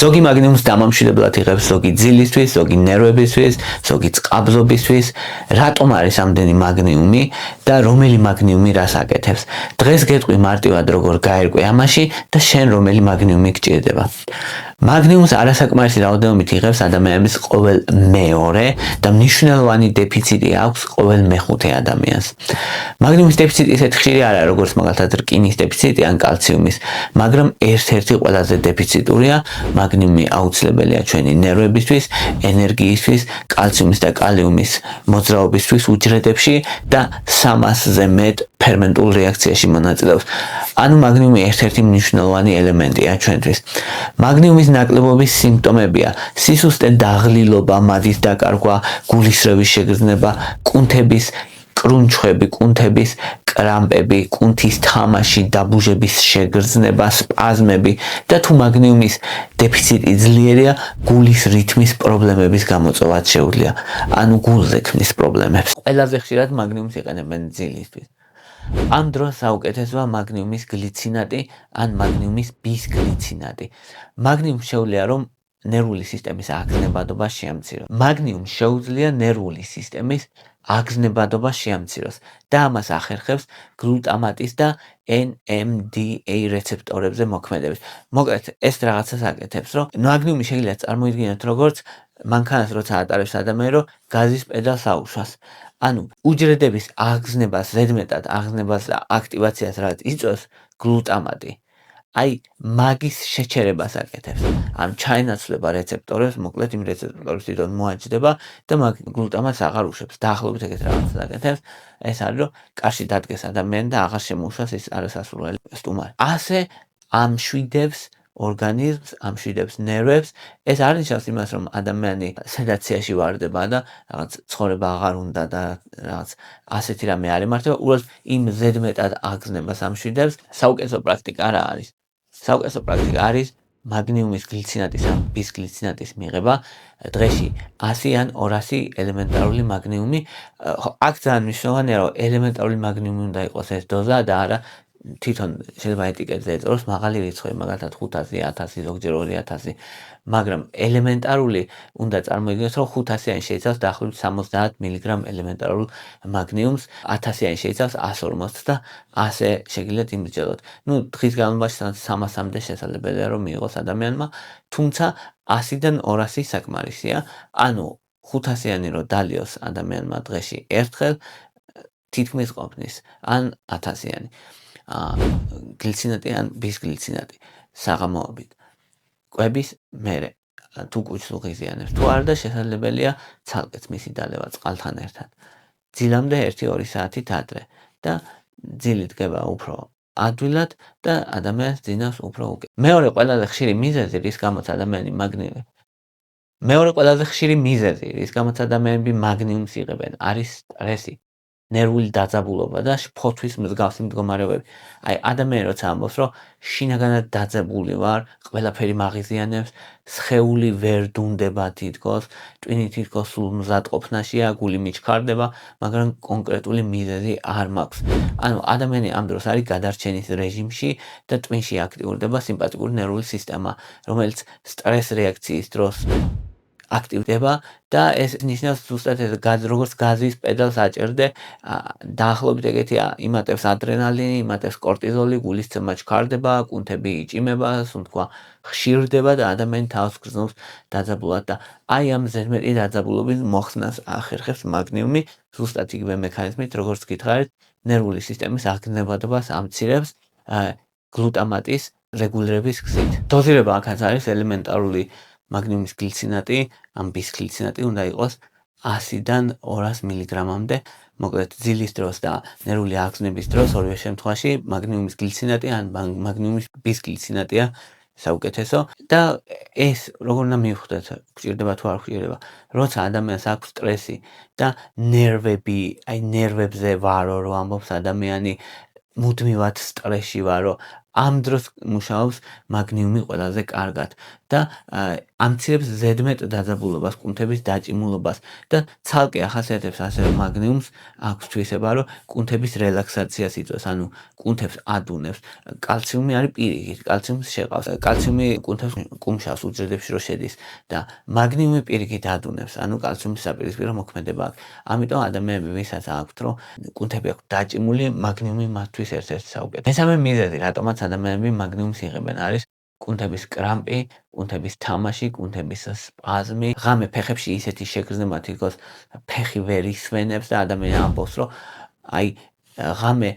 ზოგი მაგნიუმს დამამშვიდებლად იღებს, ზოგი ძილისთვის, ზოგი ნერვებისთვის, ზოგი წყაბლობისთვის. რატომ არის ამდენი მაგნიუმი და რომელი მაგნიუმი რას აკეთებს? დღეს გეტყვი მარტივად როგორ გაერკვე ამაში და შენ რომელი მაგნიუმი გჭირდება. მაგნიუმს არასაკმარისი რაოდენობით იღებს ადამიანების ყოველ მეორე და მნიშვნელოვანი დეფიციტი აქვს ყოველ მეხუთე ადამიანს. მაგნიუმის დეფიციტი ისეთ ხშირი არაა, როგორც მაგალითად რკინის დეფიციტი ან კალციუმის, მაგრამ ერთ-ერთი ყველაზე დეფიციტურია. მაგნიუმი აუცილებელია ჩვენი ნერვებისთვის, ენერგიისთვის, კალციუმის და კალიუმის მოძრაობისთვის უჯრედებში და 300-ზე მეტ ფერმენტულ რეაქციაში მონაწილეობს. ანუ მაგნიუმი ერთ-ერთი მნიშვნელოვანი ელემენტია ჩვენთვის. მაგნიუმის ნაკლებობის სიმპტომებია: სისუსტე, დაღლილობა, მადის დაკარგვა, გულისრევის შეგრძნება, კუნთების კრუნჩხვები, კუნთების კრამპები, კუნთის თამაში, დაბუჟების შეგრძნება, სპაზმები და თუ მაგნიუმის დეფიციტი ძლიერია, გულის რითმის პრობლემების გამოწვევაც შეუძლია. ანუ გულზე ქმნის პრობლემებს. ყველაზე ხშირად მაგნიუმს იყენებენ ძილისთვის. ამ დროს საუკეთესოა მაგნიუმის გლიცინატი ან მაგნიუმის ბისგლიცინატი. მაგნიუმს შეუძლია რომ ნერვული სისტემის აგზნებადობა შეამციროს. მაგნიუმს შეუძლია ნერვული სისტემის აგზნებადობა შეამციროს და ამას ახერხებს გლუტამატის და NMDA რეცეპტორებზე მოქმედებით. მოკლედ, ეს რაღაცას აკეთებს, რომ მაგნიუმი შეიძლება წარმოიდგინოთ როგორც მანქანას როცა ატარებს ადამიანი, რომ გაზის პედალს აუშვას. ანუ უჯრედების აგზნებას, ზედმეტად აგზნებას და აქტივაციას რაც იწვევს გლუტამატი. აი, მაგის შეჩერებას აკეთებს. ანუ ჩაენაცვლება რეცეპტორებს, მოკლედ იმ რეცეპტორებს თვითონ მოაჯდება და გლუტამატს აღარ უშვებს. დაახლოებით ეგეთ რაღაცას აკეთებს. ეს არის რომ კარში დადგეს ადამიანი და აღარ შემოუშვას ის არასასურველი სტუმარი. ასე ამშვიდებს ორგანიზმს, ამშვიდებს ნერვებს. ეს არ ნიშნავს იმას, რომ ადამიანი სედაციაში ვარდება და რაღაც ცხოვრება აღარ უნდა და რაღაც ასეთი რამე არ ემართება. უბრალოდ იმ ზედმეტად აგზნებას ამშვიდებს. საუკეთესო პრაქტიკა რა არის? საუკეთესო პრაქტიკა არის მაგნიუმის გლიცინატის ან ბისგლიცინატის მიღება დღეში 100 ან 200 ელემენტარული მაგნიუმი. აქ ძალიან მნიშვნელოვანია, რომ ელემენტარული მაგნიუმი უნდა იყოს ეს დოზა და არა თვითონ შეიძლება ეტიკეტზე ეწოდოს მაღალი რიცხვი, მაგალითად 500, 1000, ზოგჯერ 2000, მაგრამ ელემენტარული უნდა წარმოიდგინოთ, რომ 500-იანი შეიცავს დაახლოებით 70 მგ ელემენტარულ მაგნიუმს, 1000-იანი შეიცავს 140 და ასე შეგიძლიათ იმსჯელოთ. ნუ დღის განმავლობაში 300-მდე შესაძლებელია რომ მიიღოს ადამიანმა, თუმცა 100-დან 200 საკმარისია. ანუ 500-იანი რომ დალიოს ადამიანმა დღეში ერთხელ თითქმის ყოფნის ან 1000-იანი. გლიცინატი ან ბისგლიცინატი საღამოობით კვების მერე თუ კუჭს უღიზიანებს თუ არა და შესაძლებელია ცალკეც მისი დალევა წყალთან ერთად ძილამდე 1-2 საათით ადრე და ძილი დგება უფრო ადვილად და ადამიანს ძინავს უფრო უკეთ. მეორე ყველაზე ხშირი მიზეზი რის გამოც ადამიანები მაგნიუმს იღებენ არის სტრესი, ნერვული დაძაბულობა და ფოთვის მსგავსი მდგომარეობები. აი, ადამიანი როცა ამბობს, რომ შინაგანად დაძაბული ვარ, ყველაფერი მაღიზიანებს, სხეული ვერ დუნდება თითქოს, ტვინი თითქოს სულ მზადყოფნაშია, გული მიჩქარდება, მაგრამ კონკრეტული მიზეზი არ მაქვს. ანუ ადამიანი ამ დროს არის გადარჩენის რეჟიმში და ტვინში აქტიურდება სიმპათიკური ნერვული სისტემა, რომელიც სტრეს რეაქციის დროს აქტივდება და ეს ნიშნავს ზუსტად ეს როგორც გაზის პედალს აჭერდე, დაახლოებით ეგეთია, იმატებს ადრენალინი, იმატებს კორტიზოლი, გულისცემა ჩქარდება, კუნთები იჭიმება, ასე თქვა, ხშირდება და ადამიანი თავს გრძნობს დაძაბულად და აი ამ ზედმეტი დაძაბულობის მოხსნას ახერხებს მაგნიუმი, ზუსტად იგივე მექანიზმით, როგორც გითხარით, ნერვული სისტემის აგზნებადობას ამცირებს გლუტამატის რეგულირების გზით. დოზირება აქაც არის ელემენტარული მაგნიუმის გლიცინატი ან ბისგლიცინატი უნდა იყოს 100-დან 200 მგ-მდე. მოკლედ ძილის დროს და ნერვული აგზნების დროს ორივე შემთხვევაში მაგნიუმის გლიცინატი ან მაგნიუმის ბისგლიცინატია საუკეთესო და ეს როგორ უნდა მივხვდეთ, გჭირდება თუ არ გჭირდება. როცა ადამიანს აქვს სტრესი და ნერვები, აი ნერვებზე ვარო, რომ ამბობს ადამიანი მუდმივად სტრესში ვარო, ამ დროს მუშაობს მაგნიუმი ყველაზე კარგად და ამცირებს ზედმეტ დაძაბულობას, კუნთების დაჭიმულობას და ცალკე ახასიათებს ასევე მაგნიუმს აქვს თვისება, რომ კუნთების რელაქსაციას იწვევს, ანუ კუნთებს ადუნებს. კალციუმი არის პირიქით, კალციუმს შეყავს. კალციუმი კუნთებს კუმშავს უჯრედებში რო შედის და მაგნიუმი პირიქით ადუნებს, ანუ კალციუმის საპირისპირო მოქმედება აქვს. ამიტომ ადამიანები ვისაც აქვთ, რომ კუნთები აქვთ დაჭიმული, მაგნიუმი მათთვის ერთ-ერთი საუკეთესო. მესამე მიზეზი, რატომაც ადამიანები მაგნიუმს იღებენ, არის კუნთების კრამპი, კუნთების თამაში, კუნთების სპაზმი, ღამე ფეხებში ისეთი შეგრძნება, თითქოს ფეხი ვერ ისვენებს და ადამიანი ამბობს, რომ აი ღამე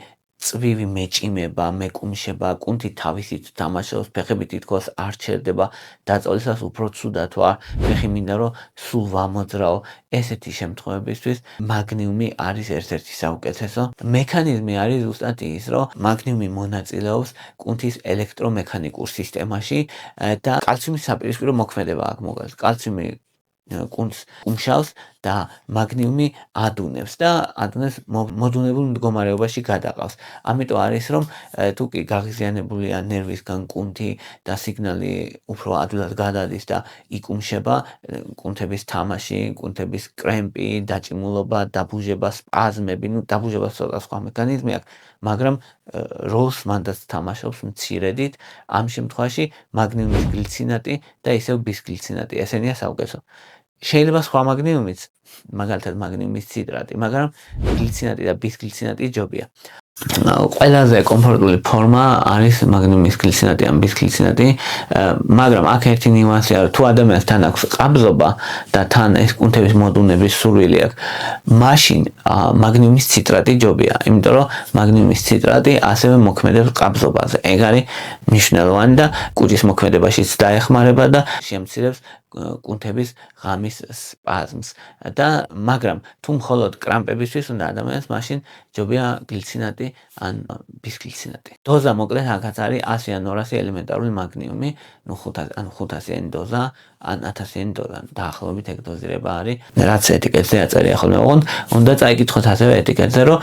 წვივი მეჭიმება, მეკუმშება, კუნთი თავისით თამაშობს, ფეხები თითქოს არ ჩერდება, დაწოლისას უფრო ცუდად ვარ, ფეხი მინდა რომ სულ ვამოძრაო. ესეთი შემთხვევებისთვის მაგნიუმი არის ერთ-ერთი საუკეთესო. მექანიზმი არის ზუსტად ის, რომ მაგნიუმი მონაწილეობს კუნთის ელექტრომექანიკურ სისტემაში და კალციუმის საპირისპირო მოქმედება აქვს მოგავს. კალციუმი კუნთს უმშავს და მაგნიუმი ადუნებს და ადუნებს მოდუნებულ მდგომარეობაში გადაყავს. ამიტომ არის რომ თუ კი გაღიზიანებულია ნერვისგან კუნთი და სიგნალი უფრო ადვილად გადადის და იკუმშება, კუნთების თამაში, კუნთების კრემპი, დაჭიმულობა, დაბუჟება, სპაზმები, დაბუჟება ცოტა სხვა მექანიზმი აქვს, მაგრამ როლს მანდაც თამაშობს მცირედით. ამ შემთხვევაში მაგნიუმის გლიცინატი და ისევ ბისგლიცინატი, ესენია საუკეთესო. შეიძლება სხვა მაგნიუმიც, მაგალითად მაგნიუმის ციტრატი, მაგრამ გლიცინატი და ბისგლიცინატი ჯობია. ყველაზე კომფორტული ფორმა არის მაგნიუმის გლიცინატი ან ბისგლიცინატი, მაგრამ აქ ერთი ნიუანსია, რომ თუ ადამიანს თან აქვს ყაბზობა და თან ეს კუნთების მოდუნების სურვილი აქვს, მაშინ მაგნიუმის ციტრატი ჯობია, იმიტომ რომ მაგნიუმის ციტრატი ასევე მოქმედებს ყაბზობაზე. ეგ არის მნიშვნელოვანი და კუჭის მოქმედებაშიც დაეხმარება და შემცირებს კუნთების ღამის სპაზმს და მაგრამ თუ მხოლოდ კრამპებისთვის უნდა ადამიანს, მაშინ ჯობია გლიცინატი ან ბისგლიცინატი. დოზა მოკლედ აქაც არის 100 ან 200 ელემენტარული მაგნიუმი, 500-იანი დოზა ან 1000-იანი დოზა. დაახლოებით ეგ დოზირება არის. რაც ეტიკეტზე აწერია ხოლმე, ოღონდ უნდა წაიკითხოთ ასევე ეტიკეტზე, რომ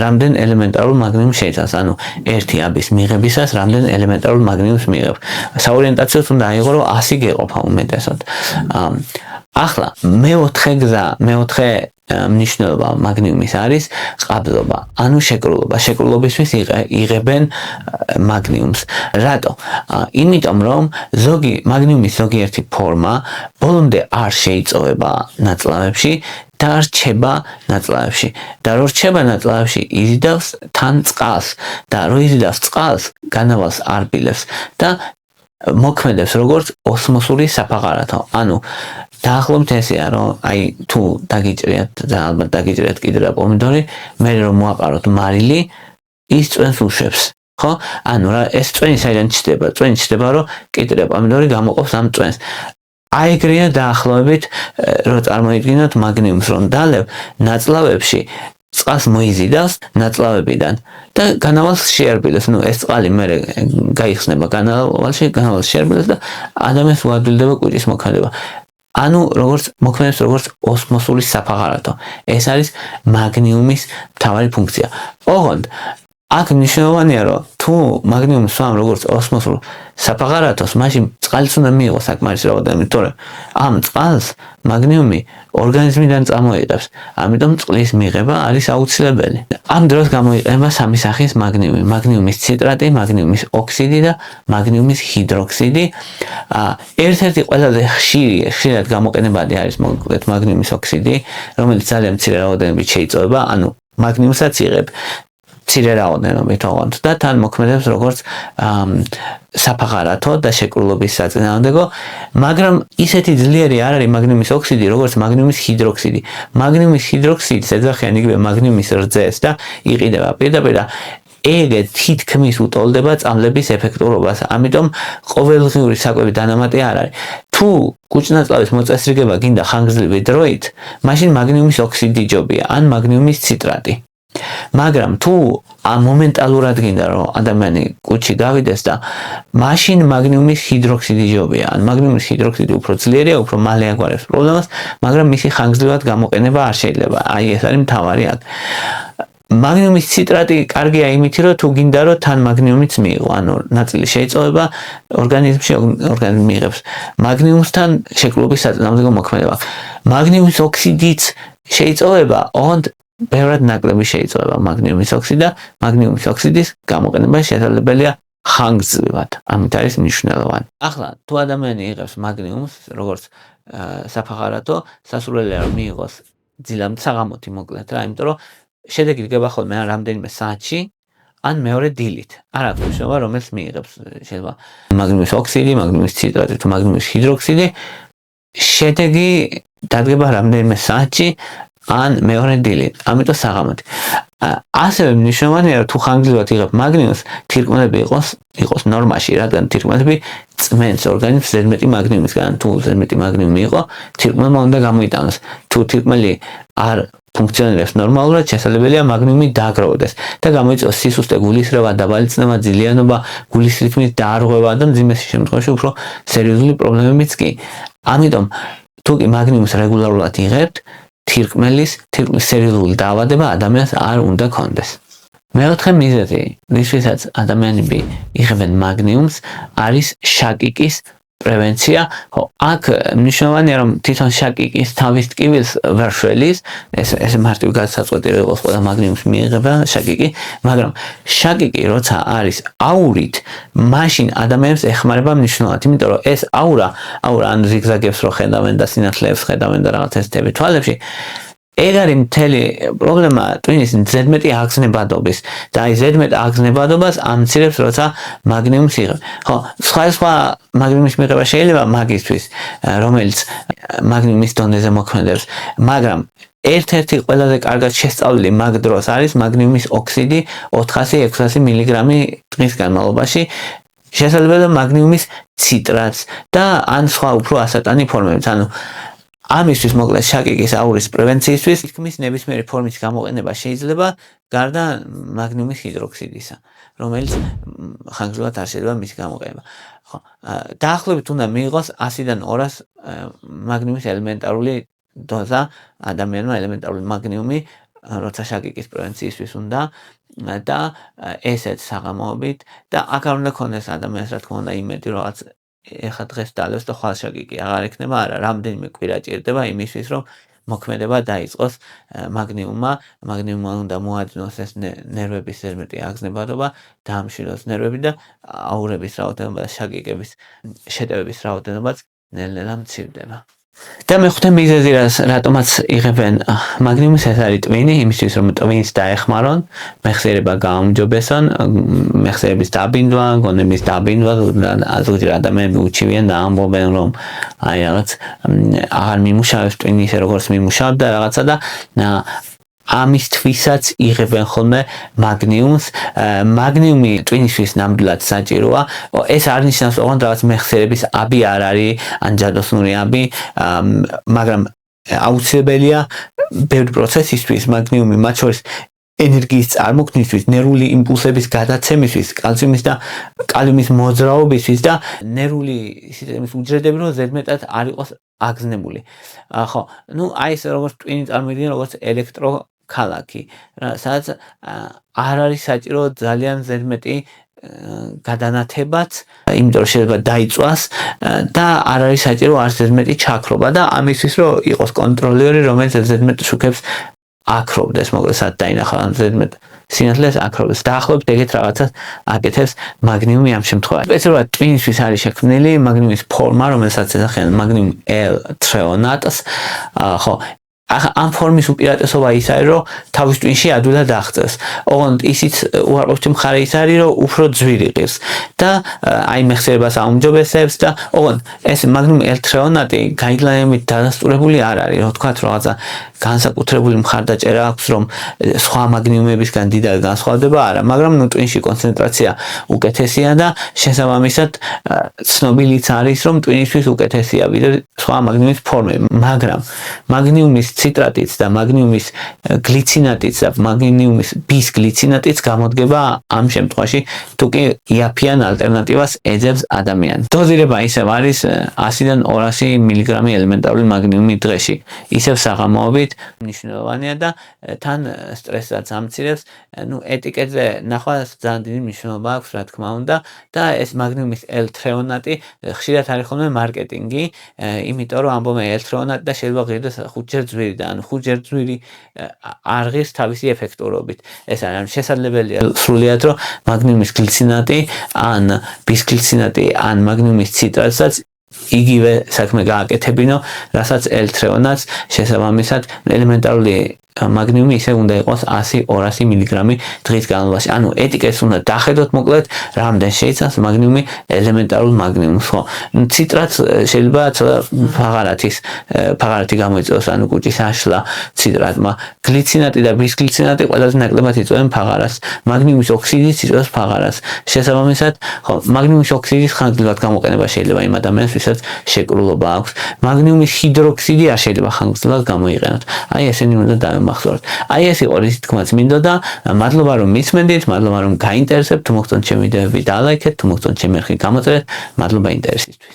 რამდენ ელემენტარულ მაგნიუმს შეიცავს, ანუ ერთი აბის მიღებისას რამდენ ელემენტარულ მაგნიუმს მიიღებს. საორიენტაციოდ უნდა აიღო, რომ 100 გეყოფა უმეტესად. ახლა მეოთხე მნიშვნელობა მაგნიუმის არის ყაბზობა, ანუ შეკრულობა. შეკრულობისთვის იღებენ მაგნიუმს. რატო? იმიტომ რომ მაგნიუმის ზოგიერთი ფორმა ბოლომდე არ შეიწოვება ნაწლავებში და რჩება ნაწლავებში. და რო რჩება ნაწლავებში, იზიდავს თან წყალს და რო იზიდავს წყალს, განავალს არბილებს და მოქმედებს როგორც ოსმოსური საფაღარათო. ანუ დაახლოებით ესეა, რომ აი თუ დაგიჭრიათ და ალბათ დაგიჭრიათ კიდრა პომიდორი, მე რომ მოაყაროთ მარილი, ის წვენს უშვებს. ხო? ანუ რა ეს წვენი საიდან ჩდება? წვენი ჩდება, რომ კიდრა პომიდორი გამოყოფს ამ წვენს. აი ეგრეა დაახლოებით, რომ წარმოიდგინოთ მაგნიუმს რომ დალევ ნაწლავებში წყალს მოიზიდავს ნაწლავებიდან და განავალს შეარბილებს. ეს წყალი მე გაიხსნება განავალში, განავალს შეარბილებს და ადამიანს უადვილდება კუჭის მოქმედება. ანუ მოქმედებს როგორც ოსმოსური საფაღარათო. ეს არის მაგნიუმის მთავარი ფუნქცია. ოღონდ აქ მნიშვნელოვანია, რომ თუ მაგნიუმს ვამ როგორც ოსმოსურ საფაღარათოს, მაშინ წყალიც უნდა მიიღოს საკმარისი რაოდენობით, თორემ ამ წყალს მაგნიუმი ორგანიზმიდან წამოიღებს. ამიტომ წყლის მიღება არის აუცილებელი. ამ დროს გამოიყენება სამი სახის მაგნიუმი: მაგნიუმის ციტრატი, მაგნიუმის ოქსიდი და მაგნიუმის ჰიდროქსიდი. ერთ-ერთი ყველაზე ხშირად გამოყენებადი არის მოკლედ მაგნიუმის ოქსიდი, რომელიც ძალიან მცირე რაოდენობით შეიწოვება, ანუ მაგნიუმსაც იღებ მცირე რაოდენობით ოღონდ და თან მოქმედებს როგორც საფაღარათო და შეკრულობის საწინააღმდეგო, მაგრამ ისეთი ძლიერი არ არის მაგნიუმის ოქსიდი, როგორც მაგნიუმის ჰიდროქსიდი. მაგნიუმის ჰიდროქსიდს ეძახიან იგივე მაგნიუმის რძეს და იყიდება პირდაპირ და ეგ თითქმის უტოლდება წამლების ეფექტურობას. ამიტომ ყოველდღიური საკვები დანამატი არ არის. თუ კუჭნაწლავის მოწესრიგება გინდა ხანგრძლივი დროით, მაშინ მაგნიუმის ოქსიდი ჯობია ან მაგნიუმის ციტრატი. მაგრამ თუ მომენტალურად გინდა რომ ადამიანი კუჭი გავიდეს და მაშინ მაგნიუმის ჰიდროქსიდი ჯობია. ან მაგნიუმის ჰიდროქსიდი უფრო ძლიერია, უფრო მალე აგვარებს პრობლემას, მაგრამ მისი ხანგრძლივად გამოყენება არ შეიძლება. აი ეს არის მთავარი აქ. მაგნიუმის ციტრატი კარგია იმით, რომ თუ გინდა რომ თან მაგნიუმიც მიიღო, ანუ ნაწილი შეიწოვება ორგანიზმში, ორგანიზმი მიიღებს მაგნიუმსთან შეკლობის საწინააღმდეგო მოქმედება. მაგნიუმის ოქსიდიც შეიწოვება, ოღონდ ბევრად ნაკლები შეიწოვება მაგნიუმის ოქსიდა, მაგნიუმის ოქსიდის გამოყენება შესაძლებელია ხანგრძლივად. ამით არის მნიშვნელოვანი. ახლა თუ ადამიანი იღებს მაგნიუმს, როგორც საფახარათო, სასურველია რომ მიიღოს ძილამ საღამოთი მოკლედ რა, იმიტომ რომ შედეგი დგება ხოლმე ან რამდენიმე საათში, ან მეორე დილით. არ აქვს მნიშვნელობა, რომელს მიიღებს, შეიძლება მაგნიუმის ოქსიდი, მაგნიუმის ციტრატი თუ მაგნიუმის ჰიდროქსიდი, შედეგი დადგება რამდენიმე საათში, ან მეორე დილით, ამიტომ საღამოთი. ასევე მნიშვნელოვანია, რომ თუ ხანგრძლივად იღებ მაგნიუმს, თირკმელები იყოს ნორმაში, რადგან თირკმელები წმენს ორგანიზმს ზედმეტი მაგნიუმისგან. თუ ზედმეტი მაგნიუმი იყო, თირკმელმა უნდა გამოიტანოს. თუ თირკმელი არ ფუნქციონირებს ნორმალურად, შესაძლებელია მაგნიუმი დააგროვდეს და გამოიწვიოს სისუსტე, გულისრევა, დაბალი წნევა, ძილიანობა, გულის რითმის დაარღვევა და მძიმეს შემთხვევაში უფრო სერიოზული პრობლემებიც კი. ამიტომ თუ კი მაგნიუმს რეგულარულად იღებთ, თირკმელის სერიოზული დაავადება ადამიანს არ უნდა კონდეს. მეოთხე მიზეზი, რისთვისაც ადამიანები იღებენ მაგნიუმს, არის შაკიკის პრევენცია. ხო, აქ მნიშვნელოვანია, რომ თვითონ შაკიკის თავის ტკივილს ვერ შველის, ეს მარტივი გადაწყვეტი იყოს ყველა მაგნიუმს მიიღება შაკიკი, მაგრამ შაკიკი როცა არის აურით, მაშინ ადამიანს ეხმარება მნიშვნელოვნად, იმიტომ რომ ეს აურა ან ზიგზაგებს რო ხედავენ და სინათლეებს ხედავენ და რაღაც ესეთები თვალებში, ეგ არის მთელი პრობლემა ტვინის ზედმეტი აგზნებადობის და აი ზედმეტ აგზნებადობას ამცირებს, როცა მაგნიუმს იღებ. ხო, სხვა მაგნიუმის მიღება შეიძლება მაგისთვის, რომელიც მაგნიუმის დონეზე მოქმედებს, მაგრამ ერთ-ერთი ყველაზე კარგად შესწავლილი მაგ დროს არის მაგნიუმის ოქსიდი 400-600 მილიგრამი დღის განმავლობაში, შესაძლოა მაგნიუმის ციტრატს და ან სხვა უფრო ასატანი ფორმებიც, ანუ ამისთვის მოკლედ შაკიკის აურის პრევენციისთვის თითქმის ნებისმიერი ფორმის გამოყენება შეიძლება გარდა მაგნიუმის ჰიდროქსიდისა, რომელიც ხანგრძლივად არ შეიძლება მისი გამოყენება. ხო, დაახლოებით უნდა მიიღოს 100-დან 200 მაგნიუმის ელემენტარული დოზა ადამიანმა ელემენტარული მაგნიუმი, როცა შაკიკის პრევენციისთვის უნდა და ესეც საღამოობით და აქ არ უნდა ქონდეს ადამიანს რა თქმა უნდა იმედი რაღაც ეხლა დღეს დალევს და ხვალ შაკიკი აღარ ექნება, არა, რამდენიმე კვირა ჭირდება იმისთვის, რომ მოქმედება დაიწყოს მაგნიუმმა უნდა მოაძნოს ეს ნერვების ზედმეტი აგზნებადობა, დაამშვიდოს ნერვები და აურების რაოდენობა და შაკიკების შეტევების რაოდენობაც ნელ-ნელა მცირდება. და მეხუთე მიზეზი, რატომაც იღებენ მაგნიუმს, ეს არის ტვინი, იმისთვის რომ ტვინს დაეხმარონ, მეხსიერება გააუმჯობესონ, მეხსიერების დაბინდვა, გონების დაბინდვა, ზოგჯერ ადამიანები უჩივიან და ამბობენ, რომ აი რაღაც აღარ მიმუშავებს ტვინი ისე როგორც მიმუშავდა რაღაცა და ამისთვისაც იღებენ ხოლმე მაგნიუმს. მაგნიუმი ტვინისთვის ნამდვილად საჭიროა. ეს არ ნიშნავს, რომ რაღაც მეხსიერების აბი არ არის, ან ჯადოსნური აბი, მაგრამ აუცილებელია ბევრი პროცესისთვის მაგნიუმი, მათ შორის ენერგიის წარმოქმნისთვის, ნერვული იმპულსების გადაცემისთვის, კალციუმის და კალიუმის მოძრაობისთვის და ნერვული სისტემის უჯრედები რომ ზედმეტად არ იყოს აგზნებული. ხო, აი ეს როგორც ტვინი წარმოიდგინე როგორც ელექტროქალაქი, სადაც არ არის საჭირო ძალიან ზედმეტი გადანათებაც, იმიტომ რომ შეიძლება დაიწვას და არ არის საჭირო არც ზედმეტი ჩაქრობა და ამისთვის რომ იყოს კონტროლერი, რომელიც ზედმეტ შუქებს აკროვდეს, მოკლედ სად დაინახა ზედმეტ სინათლეს აკროვდეს. დაახლოებით ეგეთ რაღაცას აკეთებს მაგნიუმი ამ შემთხვევაში. სპეციალურად ტვინისთვის არის შექმნილი მაგნიუმის ფორმა, რომელსაც ეძახიან მაგნიუმ L-თრეონატს. ხო, ამ ფორმის უპირატესობა ის არის, რომ თავის ტვინში ადვილად აღწევს. ოღონდ ისიც უარყოფითი მხარე ის არის, რომ უფრო ძვირი ღირს და აი მეხსიერებას აუმჯობესებს და ოღონდ ეს მაგნიუმ L-თრეონატი გაიდლაინებით დადასტურებული არ არის, რომ თქვათ რაღაცა განსაკუთრებული მხარდაჭერა აქვს, რომ სხვა მაგნიუმებისგან დიდად განსხვავდება, არა, მაგრამ ტვინში კონცენტრაცია უკეთესია და შესაბამისად ცნობილიც არის, რომ ტვინისთვის უკეთესია ვიდრე სხვა მაგნიუმის ფორმები, მაგრამ მაგნიუმის ციტრატიც და მაგნიუმის გლიცინატიც და მაგნიუმის ბისგლიცინატიც გამოდგება ამ შემთხვევაში თუ კი იაფიან ალტერნატივას ეძებს ადამიანი. დოზირება ისევ არის 100-დან 200 მგ ელემენტარული მაგნიუმი დღეში. ისევ საღამოობით მნიშვნელოვანია და თან სტრესსაც ამცირებს. ეტიკეტზე ნახვა ძალიან დიდი მნიშვნელობა აქვს, რა თქმა უნდა, და ეს მაგნიუმის ელთრეონატი ხშირად არის ხოლმე მარკეტინგი, იმიტომ რომ ამბობენ ელთრეონატი და შეიძლება ღირდეს 5-ჯერ ძვირი და 5-ჯერ ძვირი არ ღირს თავისი ეფექტურობით. ეს არის შესაძლებელია სრულიად რომ მაგნიუმის გლიცინატი ან ბისგლიცინატი ან მაგნიუმის ციტრატსაც იგივე საქმე გააკეთებინო, რასაც ელთრეონატს შესაბამისად ელემენტარული მაგნიუმი ისე უნდა იყოს 100-200 მგ დღის განმავლობაში. ანუ ეტიკეტს უნდა დახედოთ მოკლედ, რამდენ შეიცავს მაგნიუმი ელემენტარულ მაგნიუმს, ხო? ციტრატს შეიძლება ფაღარათი გამოიწვევს, ანუ კუჭის აშლა ციტრატმა. გლიცინატი და ბისგლიცინატი ყველაზე ნაკლებად იწვევენ ფაღარას. მაგნიუმის ოქსიდიც იწვევს ფაღარას. შესაბამისად, ხო, მაგნიუმის ოქსიდის ხანგრძლივად გამოყენება შეიძლება იმ ადამიანს, ვისაც შეკრულობა აქვს. მაგნიუმის ჰიდროქსიდი არ შეიძლება ხანგრძლივად გამოიყენოთ. აი ესენი უნდა მახსოვოთ. აი ეს იყო რითი თქმაც მინდოდა. მადლობა რომ მისმენდით, მადლობა რომ გაინტერესებთ, თუ მოგწონთ ჩემი ვიდეოები და ლაიქეთ, თუ მოგწონთ ჩემი არხი გამოწერეთ. მადლობა ინტერესისთვის.